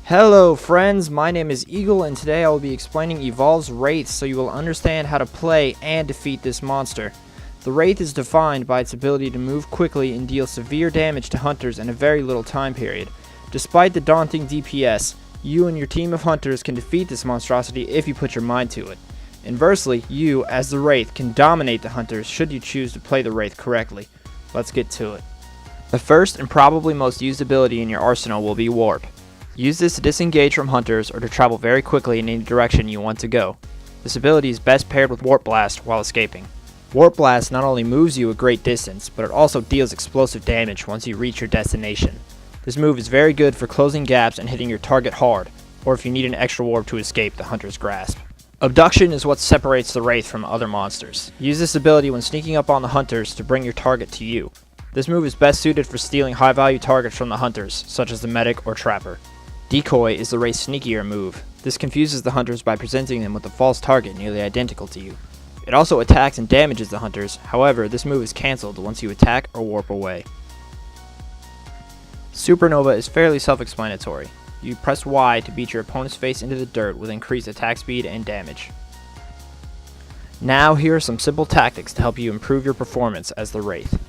Hello friends, my name is Eagle and today I will be explaining Evolve's Wraith so you will understand how to play and defeat this monster. The Wraith is defined by its ability to move quickly and deal severe damage to hunters in a very little time period. Despite the daunting DPS, you and your team of hunters can defeat this monstrosity if you put your mind to it. Inversely, you, as the Wraith, can dominate the hunters should you choose to play the Wraith correctly. Let's get to it. The first and probably most used ability in your arsenal will be Warp. Use this to disengage from hunters or to travel very quickly in any direction you want to go. This ability is best paired with Warp Blast while escaping. Warp Blast not only moves you a great distance, but it also deals explosive damage once you reach your destination. This move is very good for closing gaps and hitting your target hard, or if you need an extra warp to escape the hunter's grasp. Abduction is what separates the Wraith from other monsters. Use this ability when sneaking up on the hunters to bring your target to you. This move is best suited for stealing high value targets from the hunters, such as the medic or trapper. Decoy is the Wraith's sneakier move. This confuses the hunters by presenting them with a false target nearly identical to you. It also attacks and damages the hunters, however this move is cancelled once you attack or warp away. Supernova is fairly self-explanatory. You press Y to beat your opponent's face into the dirt with increased attack speed and damage. Now here are some simple tactics to help you improve your performance as the Wraith.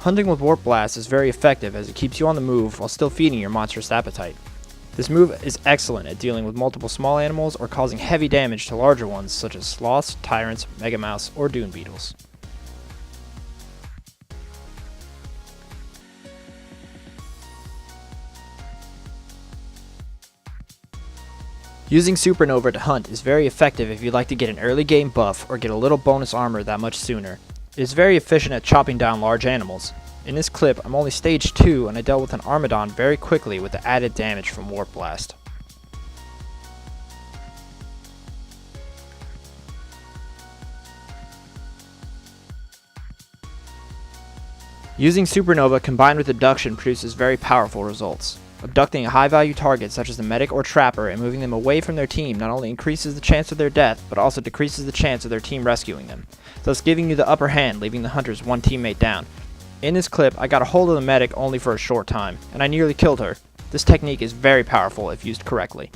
Hunting with Warp Blast is very effective as it keeps you on the move while still feeding your monstrous appetite. This move is excellent at dealing with multiple small animals or causing heavy damage to larger ones such as sloths, tyrants, megamouse, or dune beetles. Using Supernova to hunt is very effective if you'd like to get an early game buff or get a little bonus armor that much sooner. It is very efficient at chopping down large animals. In this clip, I'm only stage 2 and I dealt with an Armadon very quickly with the added damage from Warp Blast. Using Supernova combined with Abduction produces very powerful results. Abducting a high value target such as the medic or trapper and moving them away from their team not only increases the chance of their death, but also decreases the chance of their team rescuing them, thus giving you the upper hand, leaving the hunters one teammate down. In this clip, I got a hold of the medic only for a short time, and I nearly killed her. This technique is very powerful if used correctly.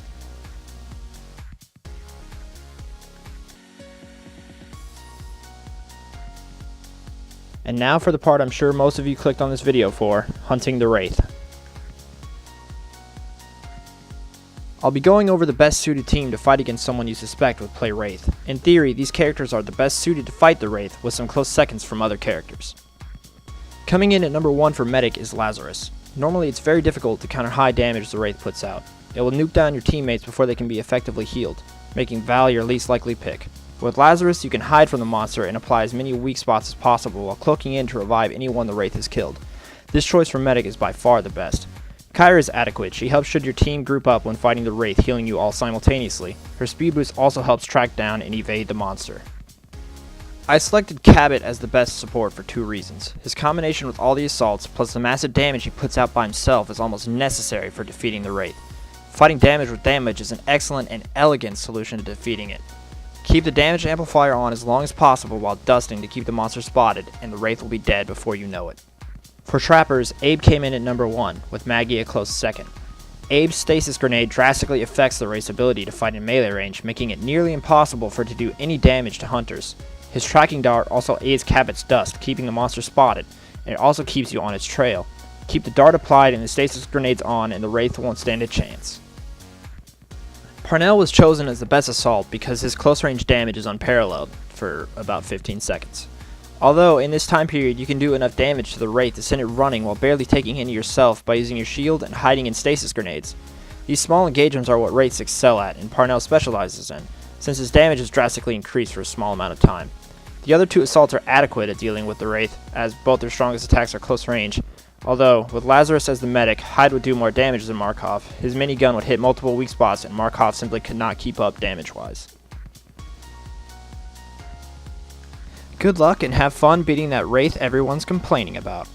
And now for the part I'm sure most of you clicked on this video for, hunting the Wraith. I'll be going over the best suited team to fight against someone you suspect would play Wraith. In theory, these characters are the best suited to fight the Wraith, with some close seconds from other characters. Coming in at number 1 for Medic is Lazarus. Normally it's very difficult to counter high damage the Wraith puts out. It will nuke down your teammates before they can be effectively healed, making Val your least likely pick. With Lazarus you can hide from the monster and apply as many weak spots as possible while cloaking in to revive anyone the Wraith has killed. This choice for Medic is by far the best. Kyra is adequate. She helps should your team group up when fighting the Wraith, healing you all simultaneously. Her speed boost also helps track down and evade the monster. I selected Cabot as the best support for 2 reasons. His combination with all the assaults, plus the massive damage he puts out by himself, is almost necessary for defeating the Wraith. Fighting damage with damage is an excellent and elegant solution to defeating it. Keep the damage amplifier on as long as possible while dusting to keep the monster spotted, and the Wraith will be dead before you know it. For trappers, Abe came in at number 1, with Maggie a close second. Abe's stasis grenade drastically affects the Wraith's ability to fight in melee range, making it nearly impossible for it to do any damage to hunters. His tracking dart also aids Cabot's dust, keeping the monster spotted, and it also keeps you on its trail. Keep the dart applied and the stasis grenades on and the Wraith won't stand a chance. Parnell was chosen as the best assault because his close range damage is unparalleled for about 15 seconds. Although, in this time period you can do enough damage to the Wraith to send it running while barely taking any yourself by using your shield and hiding in stasis grenades. These small engagements are what Wraiths excel at and Parnell specializes in, since his damage is drastically increased for a small amount of time. The other 2 assaults are adequate at dealing with the Wraith, as both their strongest attacks are close range. Although, with Lazarus as the medic, Hyde would do more damage than Markov. His minigun would hit multiple weak spots and Markov simply could not keep up damage-wise. Good luck and have fun beating that Wraith everyone's complaining about.